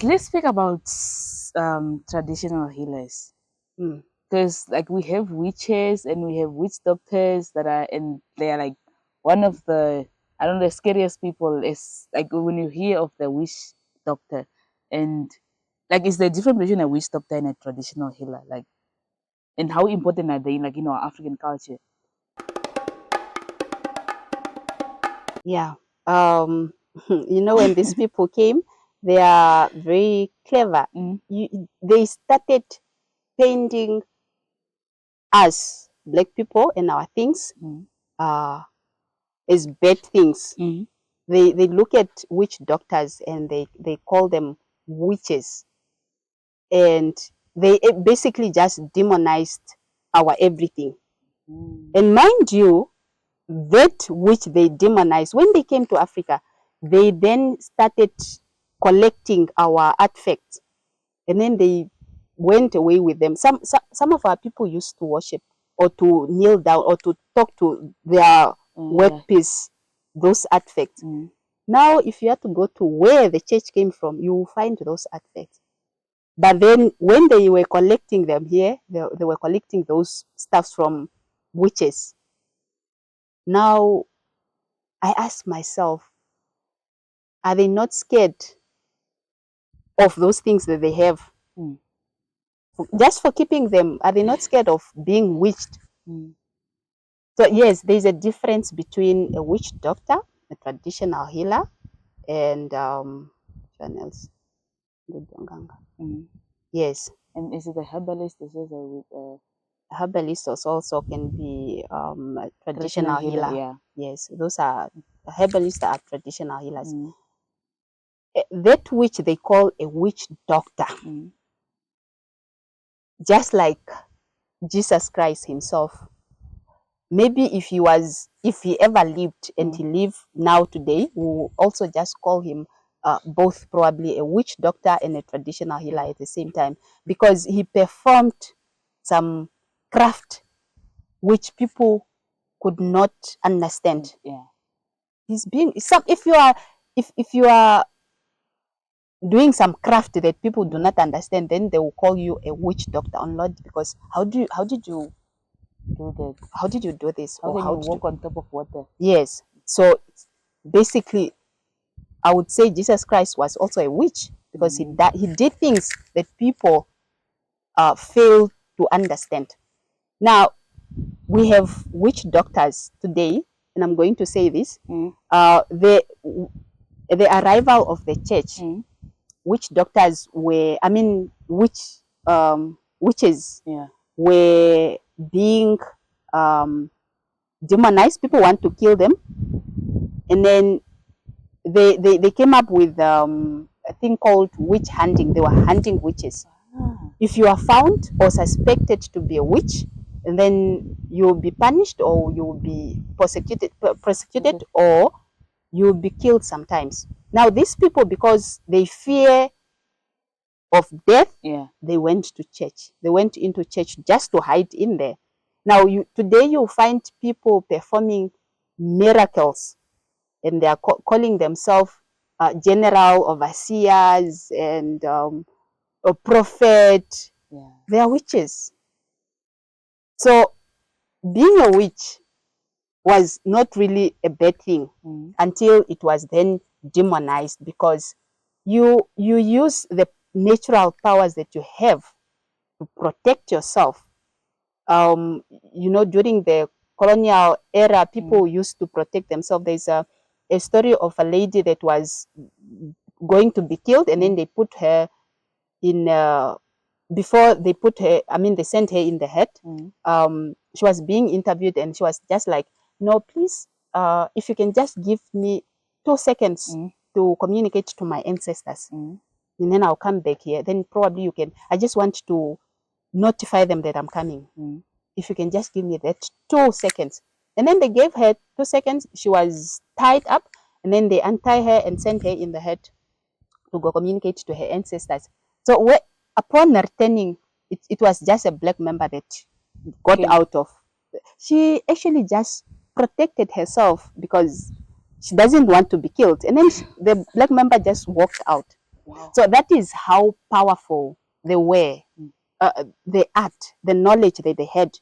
Let's speak about traditional healers. Because like we have witches and we have witch doctors that are, and they are like one of the, I don't know, the scariest people is like when you hear of the witch doctor, and like is the difference between a witch doctor and a traditional healer, like, and how important are they in, like, our African culture? Yeah. Um, when these people came, they are very clever. Mm, They started painting us, black people, and our things mm, uh, as bad things. mm, They look at witch doctors and they call them witches. And they basically just demonized our everything. mm, And mind you, that which they demonized, when they came to Africa, they then started collecting our artifacts, and then they went away with them. Some of our people used to worship or to kneel down or to talk to their yeah. workpiece, those artifacts. Mm, Now, if you have to go to where the church came from, you will find those artifacts. But then when they were collecting them here, they were collecting those stuffs from witches. Now, I ask myself, are they not scared of those things that they have? mm, Just for keeping them, are they not scared of being witched? mm. So yes, there's a difference between a witch doctor, a traditional healer, and what else? Mm. Yes, And is it a herbalist? Is it herbalists also can be a traditional traditional healer? healer. Yeah. Yes, those are herbalists are traditional healers. Mm, That which they call a witch doctor, mm, just like Jesus Christ himself. Maybe if he ever lived and mm, he live now today, we will also just call him both probably a witch doctor and a traditional healer yeah. at the same time, because he performed some craft which people could not understand. Yeah. He's being some if you are doing some craft that people do Mm. not understand, then they will call you a witch doctor on Lord, because Do that. how did you do this, How or can how you did you? walk on top of water? Yes. So basically, I would say Jesus Christ was also a witch, because Mm, he did things that people fail to understand. Now, we have witch doctors today, and I'm going to say this: mm, uh, the the arrival of the church, mm, witch doctors were, I mean, witches yeah. were being demonized. People want to kill them, and then they came up with a thing called witch hunting. They were hunting witches. Ah, If you are found or suspected to be a witch, then you will be punished, or you will be is prosecuted, it? or you will be killed sometimes. Now, these people, because they fear of death, Yeah. they went to church. They went into church just to hide in there. Now, today you find people performing miracles, and they are calling themselves general overseers and a prophet. Yeah. They are witches. So being a witch was not really a bad thing Mm, until it was then demonized, because you use the natural powers that you have to protect yourself. Um, during the colonial era, mm, people used to protect themselves. There's a story of a lady that was going to be killed, and then mm, they put her in before they put her, I mean, they sent her in the head. mm, She was being interviewed, and she was just like, no, please, if you can just give me 2 seconds mm, to communicate to my ancestors, mm, and then I'll come back here. Then probably you can, I just want to notify them that I'm coming. mm. If you can just give me that 2 seconds. And then they gave her 2 seconds. She was tied up, and then they untie her and sent her in the head to go communicate to her ancestors. So upon returning, it was just a black member that got Came. out of. She actually just protected herself because she doesn't want to be killed. And then the black member just walked out. Wow. So that is how powerful they were. The art, the knowledge that they had,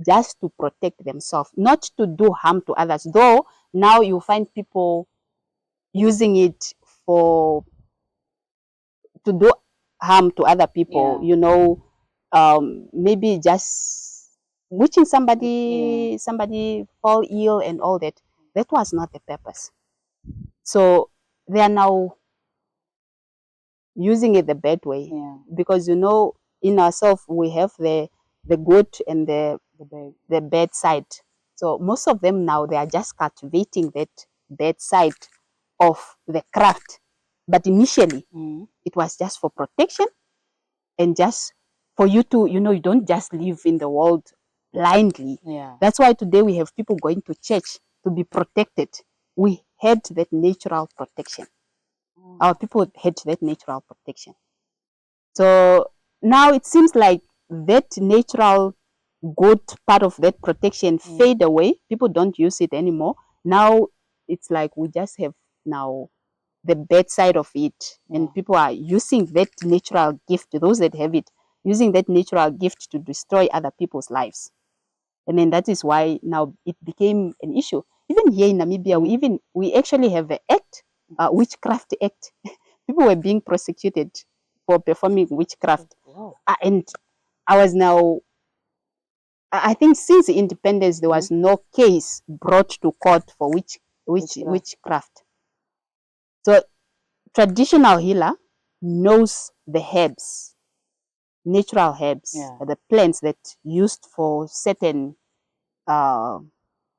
just to protect themselves, not to do harm to others. Though now you find people using it for to do harm to other people. Yeah. You know, maybe just wishing somebody fall ill and all that. That was not the purpose. So they are now using it the bad way, Yeah. because, you know, in ourselves we have the good and the bad side. So most of them now, they are just cultivating that bad side of the craft. But initially, it was just for protection, and just for you to, you know, you don't just live in the world blindly. Yeah. That's why today we have people going to church to be protected. We had that natural protection. Our people had that natural protection. So now it seems like that natural good part of that protection fade away. People don't use it anymore. Now it's like we just have now the bad side of it, and people are using that natural gift, those that have it, using that natural gift to destroy other people's lives. And then that is why now it became an issue. Even here in Namibia, we actually have an act, witchcraft act. People were being prosecuted for performing witchcraft. Wow. And I was now, I think since independence, there was no case brought to court for witchcraft. So traditional healer knows the herbs, natural herbs, the plants that used for certain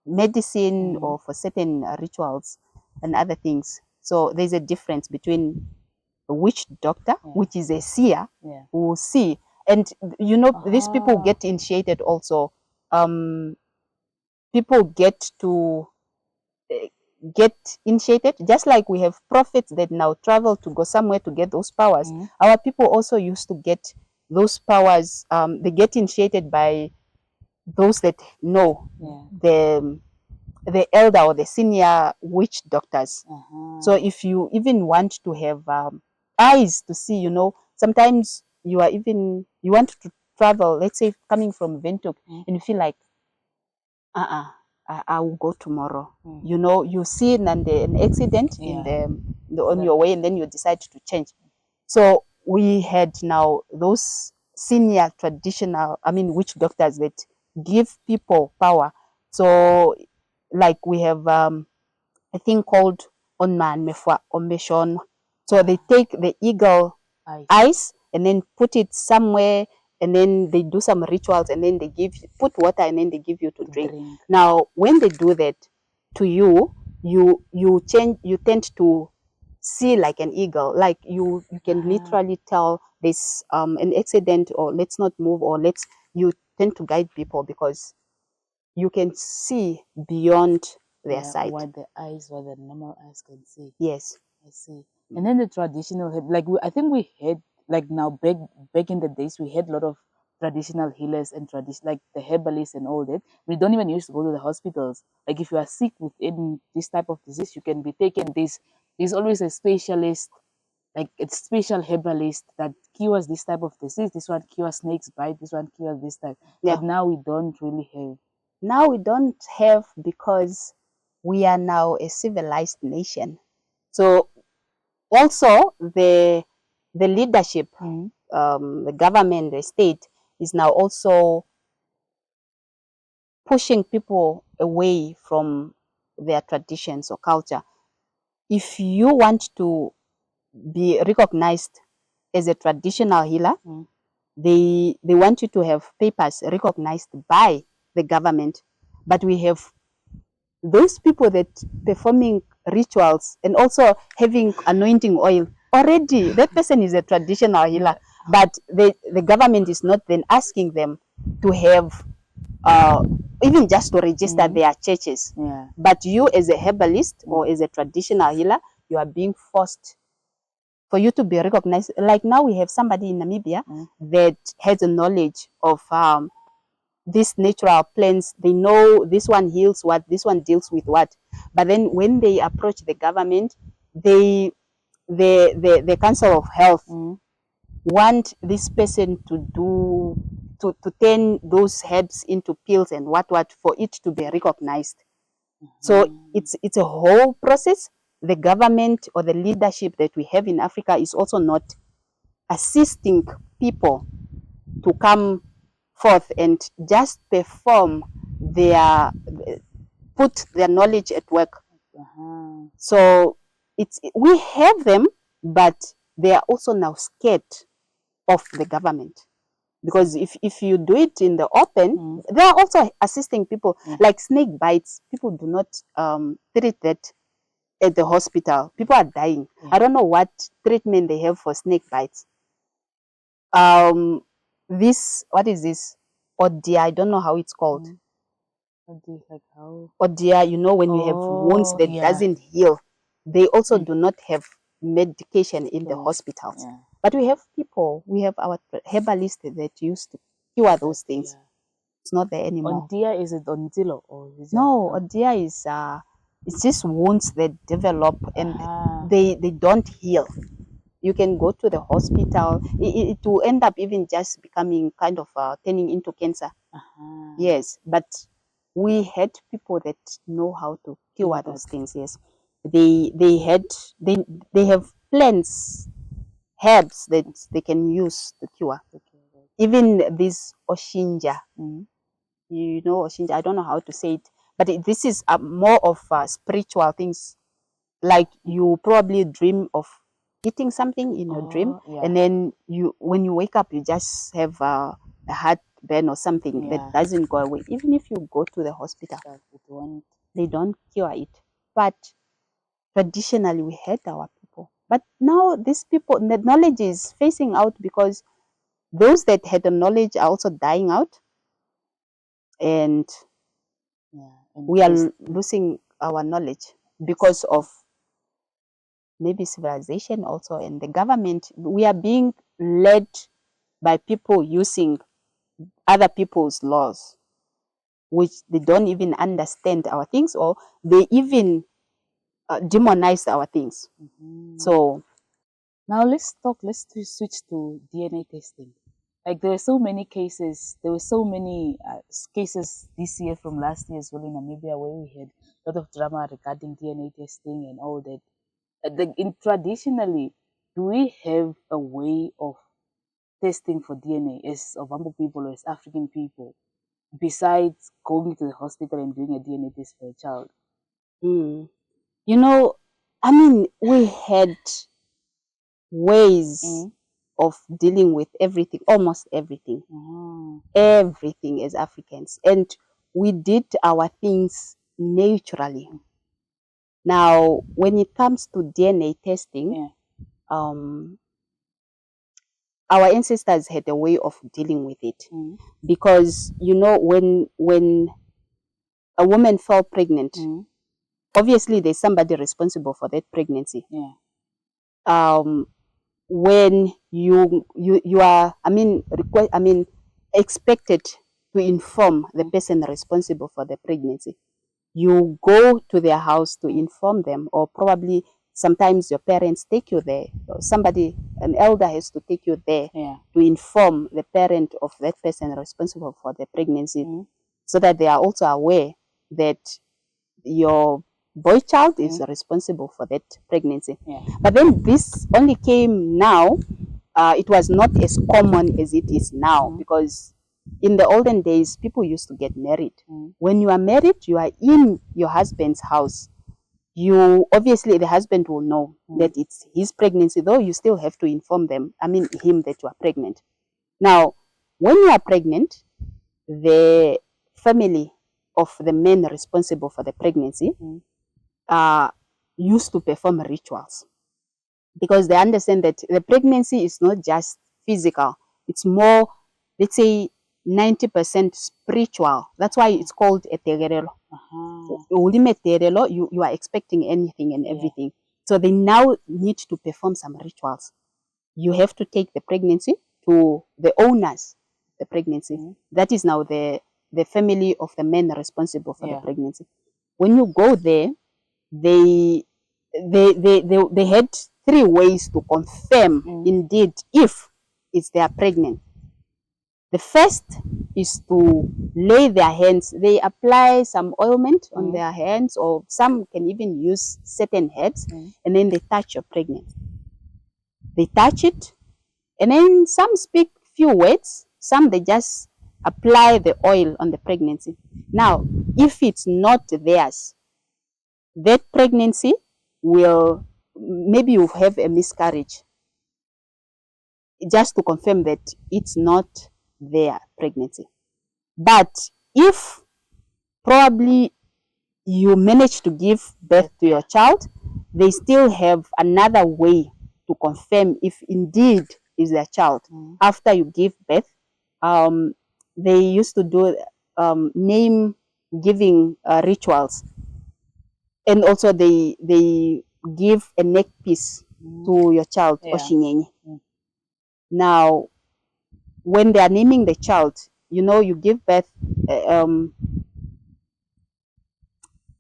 medicine or for certain rituals and other things. So there's a difference between a witch doctor, which is a seer, who will see. And, you know, these people get initiated also. People get to get initiated, just like we have prophets that now travel to go somewhere to get those powers. Our people also used to get those powers. They get initiated by those that know, the elder or the senior witch doctors. So if you even want to have eyes to see, you know, sometimes you want to travel, let's say coming from Ventuk, and you feel like, I will go tomorrow. You know, you see an accident on your way, and then you decide to change. So we had now those senior traditional, witch doctors that give people power. So like we have a thing called Onman Mefwa Ombeshon. So they take the eagle eyes and then put it somewhere, and then they do some rituals, and then they put water, and then they give you to drink. Now, when they do that to you, you tend to see like an eagle. Like you can literally tell this an accident, or let's not move, or you tend to guide people because you can see beyond their sight. What the normal eyes can see. Yes. I see. And then the traditional, I think we had, like now back in the days, we had a lot of traditional healers and like the herbalists and all that. We don't even used to go to the hospitals. Like if you are sick with any this type of disease, you can be taken there's always a specialist, like a special herbalist that cures this type of disease. This one cures snakes bite, this one cures this type. But now we don't really have. Now we don't have, because we are now a civilized nation. So also the leadership, the government, the state is now also pushing people away from their traditions or culture. If you want to be recognized as a traditional healer, they want you to have papers recognized by the government. But we have those people that performing rituals and also having anointing oil. Already that person is a traditional healer, but the government is not then asking them to have even just to register their churches. But you, as a herbalist or as a traditional healer, you are being forced for you to be recognized. Like now we have somebody in Namibia that has a knowledge of these natural plants. They know this one heals what, this one deals with what. But then when they approach the government, they the Council of Health want this person to turn those herbs into pills and what for it to be recognized. So it's a whole process. The government or the leadership that we have in Africa is also not assisting people to come forth and just perform put their knowledge at work. So we have them, but they are also now scared of the government. Because if you do it in the open, they are also assisting people. Like snake bites, people do not treat that at the hospital. People are dying. I don't know what treatment they have for snake bites. What is this? Odia, I don't know how it's called. Like how? Odia, when you have wounds that doesn't heal, they also do not have medication in the hospitals. But we have our herbalists that used to cure those things. It's not there anymore. Odia, is it Ondilo or is it? No, Odia is it's just wounds that develop and they don't heal. You can go to the hospital. It will end up even just becoming kind of turning into cancer. Yes, but we had people that know how to cure those things. Yes, they have plants, herbs that they can use to cure. Even this Oshinja, Oshinja. I don't know how to say it, but this is more of spiritual things. Like you probably dream of eating something in your dream, and then when you wake up, you just have a heartburn or something that doesn't go away. Even if you go to the hospital, they don't cure it. But traditionally, we had our people. But now these people, the knowledge is phasing out because those that had the knowledge are also dying out, and we are losing our knowledge because of maybe civilization also, and the government. We are being led by people using other people's laws, which they don't even understand our things, or they even demonize our things. So now let's switch to DNA testing. Like there were so many cases this year from last year as well in Namibia, where we had a lot of drama regarding DNA testing and all that. Traditionally, do we have a way of testing for DNA as Ovambo people or as African people, besides going to the hospital and doing a DNA test for a child? We had ways of dealing with everything, almost everything, everything as Africans, and we did our things naturally. Now, when it comes to DNA testing, our ancestors had a way of dealing with it, because when a woman fell pregnant, obviously there's somebody responsible for that pregnancy. When you are expected to inform the person responsible for the pregnancy, you go to their house to inform them, or probably sometimes your parents take you there, or an elder has to take you there to inform the parent of that person responsible for the pregnancy, so that they are also aware that your boy child is responsible for that pregnancy. But then this only came now. It was not as common as it is now, because in the olden days, people used to get married. When you are married, you are in your husband's house. Obviously the husband will know that it's his pregnancy, though you still have to inform him that you are pregnant. Now, when you are pregnant, the family of the men responsible for the pregnancy used to perform rituals, because they understand that the pregnancy is not just physical, it's more, let's say, 90% spiritual. That's why it's called a tegerelo. You are expecting anything and everything. So they now need to perform some rituals. You have to take the pregnancy to the owners of the pregnancy. That is now the family of the men responsible for the pregnancy. When you go there, they they had 3 ways to confirm indeed if they are pregnant. The first is to lay their hands. They apply some ointment on their hands, or some can even use certain herbs, and then they touch your pregnant. They touch it, and then some speak few words, some they just apply the oil on the pregnancy. Now, if it's not theirs, that pregnancy will, maybe you have a miscarriage, just to confirm that it's not their pregnancy. But if probably you manage to give birth to your child, they still have another way to confirm if indeed is their child. After you give birth, they used to do name giving rituals, and also they give a neck piece to your child, oshinyenye. Now, when they are naming the child, you know, you give birth,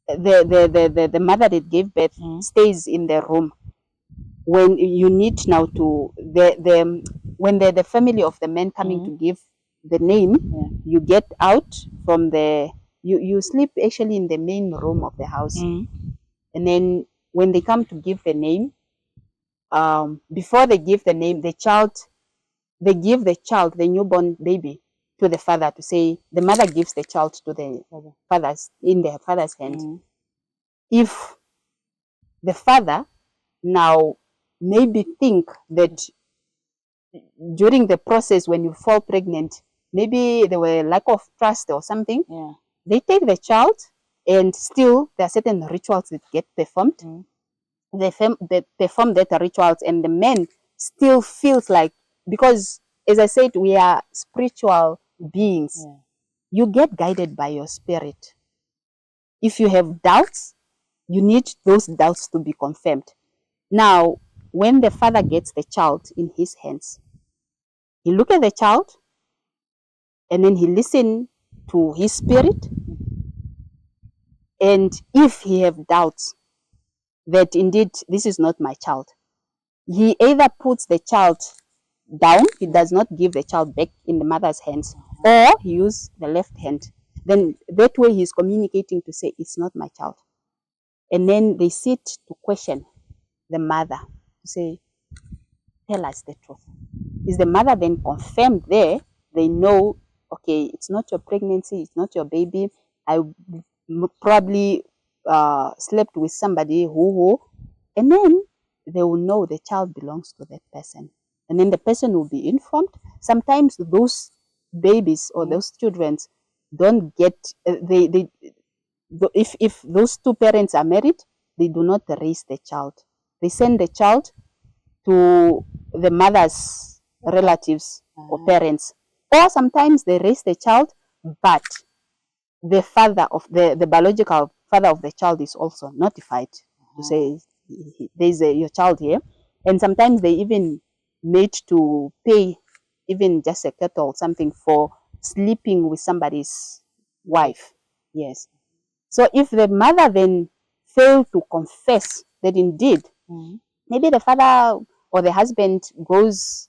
the mother that gave birth stays in the room. When you need now to when the family of the man coming to give the name, you get out from the you sleep actually in the main room of the house, and then when they come to give the name, before they give the name, they give the child, the newborn baby, to the father, to say, the mother gives the child to the father's, in the father's hand. If the father now maybe think that during the process when you fall pregnant, maybe there were lack of trust or something, they take the child, and still there are certain rituals that get performed. They perform that rituals, and the man still feels like, because as I said, we are spiritual beings. You get guided by your spirit. If you have doubts, you need those doubts to be confirmed. Now, when the father gets the child in his hands, he look at the child, and then he listen to his spirit, and if he have doubts that indeed this is not my child, he either puts the child down, he does not give the child back in the mother's hands, or he use the left hand. Then that way he's communicating to say, it's not my child. And then they sit to question the mother, to say, tell us the truth. Is the mother then confirmed there? They know, okay, it's not your pregnancy, it's not your baby. I probably slept with somebody who, and then they will know the child belongs to that person. And then the person will be informed. Sometimes those babies or those children don't get, if those two parents are married, they do not raise the child. They send the child to the mother's relatives or parents. Or sometimes they raise the child, but the father of the biological father of the child is also notified to say, there's your child here. And sometimes they even made to pay even just a kettle or something for sleeping with somebody's wife. Yes. So if the mother then failed to confess that indeed, maybe the father or the husband goes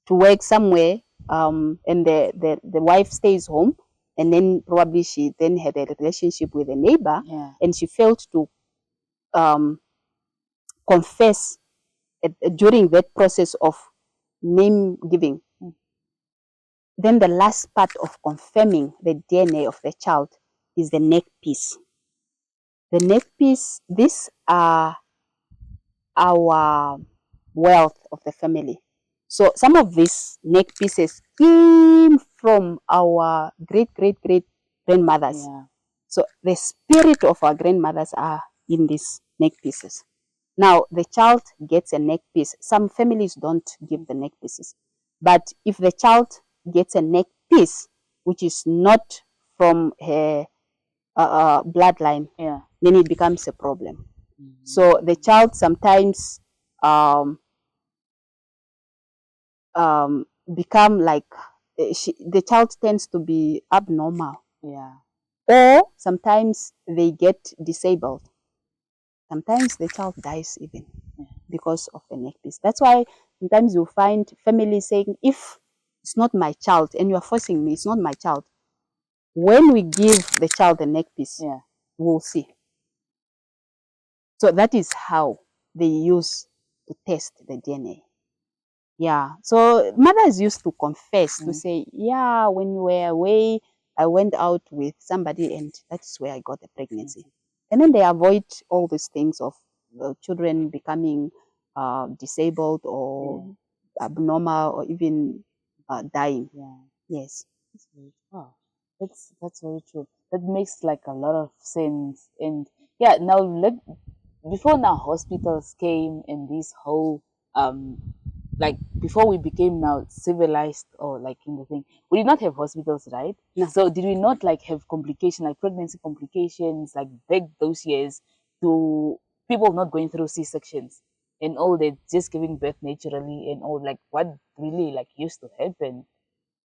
to work somewhere, and the wife stays home, and then probably she then had a relationship with a neighbor, and she failed to confess during that process of name giving. Then the last part of confirming the DNA of the child is the neck piece. The neck piece, these are our wealth of the family. So some of these neck pieces came from our great grandmothers. So the spirit of our grandmothers are in these neck pieces. Now the child gets a neck piece. Some families don't give the neck pieces. But if the child gets a neck piece, which is not from her bloodline, then it becomes a problem. So the child sometimes become like, the child tends to be abnormal. Or sometimes they get disabled. Sometimes the child dies even because of the neck piece. That's why sometimes you find families saying, if it's not my child and you are forcing me, it's not my child. When we give the child the neck piece, we'll see. So that is how they use to test the DNA. Yeah. So mothers used to confess to say, yeah, when you were away, I went out with somebody and that's where I got the pregnancy. And then they avoid all these things of children becoming disabled or abnormal or even dying. Yes. Wow. That's very true. That makes like a lot of sense. And yeah, now before now hospitals came and this whole like before we became now civilized or like in the thing, we did not have hospitals, right? No. So did we not like have complications, like pregnancy complications, like back those years to people not going through C-sections and all that, just giving birth naturally and all, like what really like used to happen?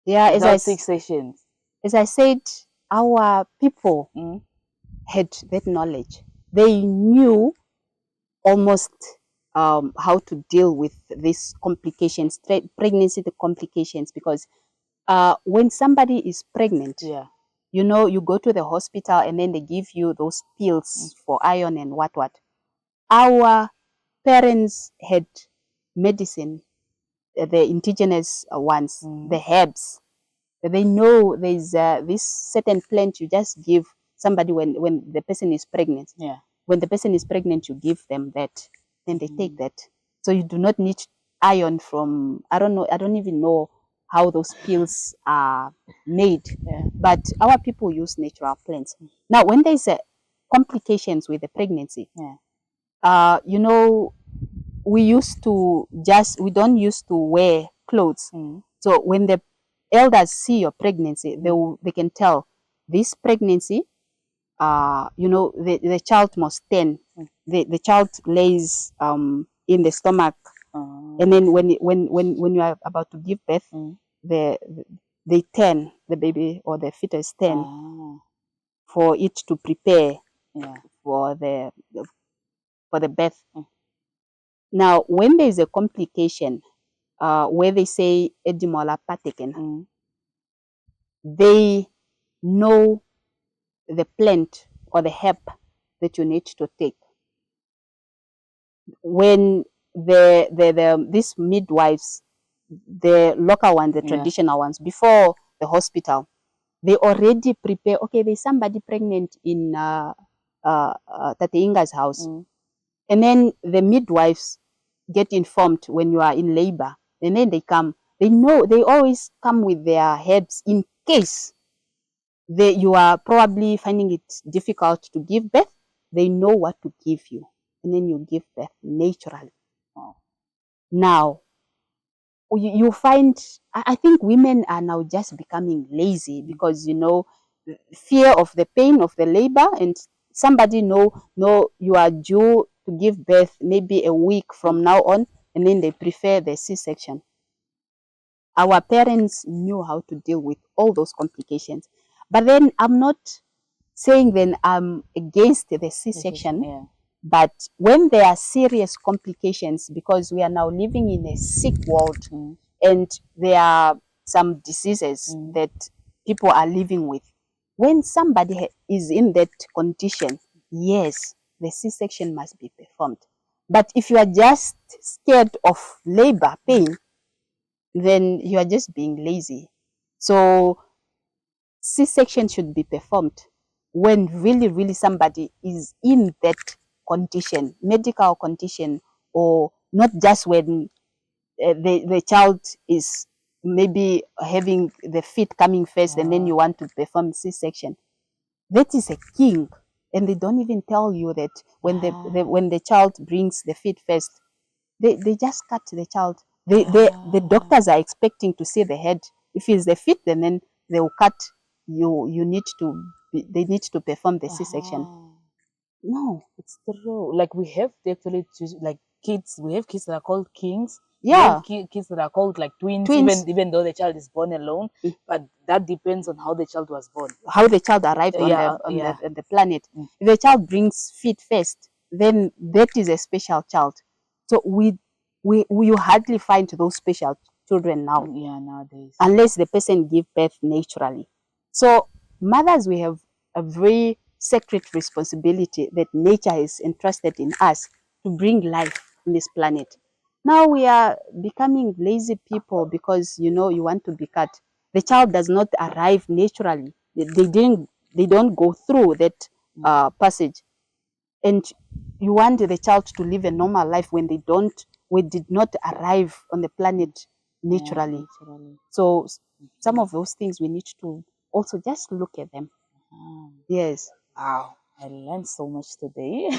Yeah, without C-sections. As I said, our people had that knowledge. They knew almost how to deal with these complications, pregnancy complications, because when somebody is pregnant, you know, you go to the hospital and then they give you those pills for iron and what. Our parents had medicine, the indigenous ones, the herbs. They know there's this certain plant you just give somebody when the person is pregnant. When the person is pregnant, you give them that, then they take that. So you do not need iron from, I don't even know how those pills are made, but our people use natural plants. Now, when there's complications with the pregnancy, you know, we don't used to wear clothes. So when the elders see your pregnancy, they can tell this pregnancy, you know, the child must turn. The child lays in the stomach, and then when you are about to give birth, they turn, the baby or the fetus turn for it to prepare for the birth. Now, when there is a complication where they say edimola pateken, they know the plant or the herb that you need to take. When these midwives, the local ones, the traditional ones, before the hospital, they already prepare, okay, there's somebody pregnant in Tate Inga's house. And then the midwives get informed when you are in labor, and then they come. They know, they always come with their herbs in case you are probably finding it difficult to give birth. They know what to give you, and then you give birth naturally. Now, you find, I think women are now just becoming lazy because, you know, fear of the pain of the labor, and somebody know you are due to give birth maybe a week from now on, and then they prefer the C-section. Our parents knew how to deal with all those complications. But then I'm not saying then I'm against the C-section, but when there are serious complications, because we are now living in a sick world, and there are some diseases that people are living with. When somebody is in that condition, yes, the C-section must be performed. But if you are just scared of labor pain, then you are just being lazy. So C-section should be performed when really, really somebody is in that condition, medical condition, or not just when the child is maybe having the feet coming first and then you want to perform C-section. That is a king, and they don't even tell you that when when the child brings the feet first, they just cut the child. The doctors are expecting to see the head. If it's the feet, then they will cut. You need to they need to perform the C-section. No, it's true. Like we have actually like kids. We have kids that are called kings. Yeah, we have kids that are called like twins. Even though the child is born alone, but that depends on how the child was born, how the child arrived on the planet. If the child brings feet first, then that is a special child. So you hardly find those special children now. Yeah, nowadays. Unless the person give birth naturally. So mothers, we have a very sacred responsibility that nature has entrusted in us to bring life on this planet. Now we are becoming lazy people because you want to be cut. The child does not arrive naturally. They don't go through that passage, and you want the child to live a normal life when we did not arrive on the planet naturally. Yeah, naturally. So some of those things we need to also just look at them. Yes. Wow, I learned so much today.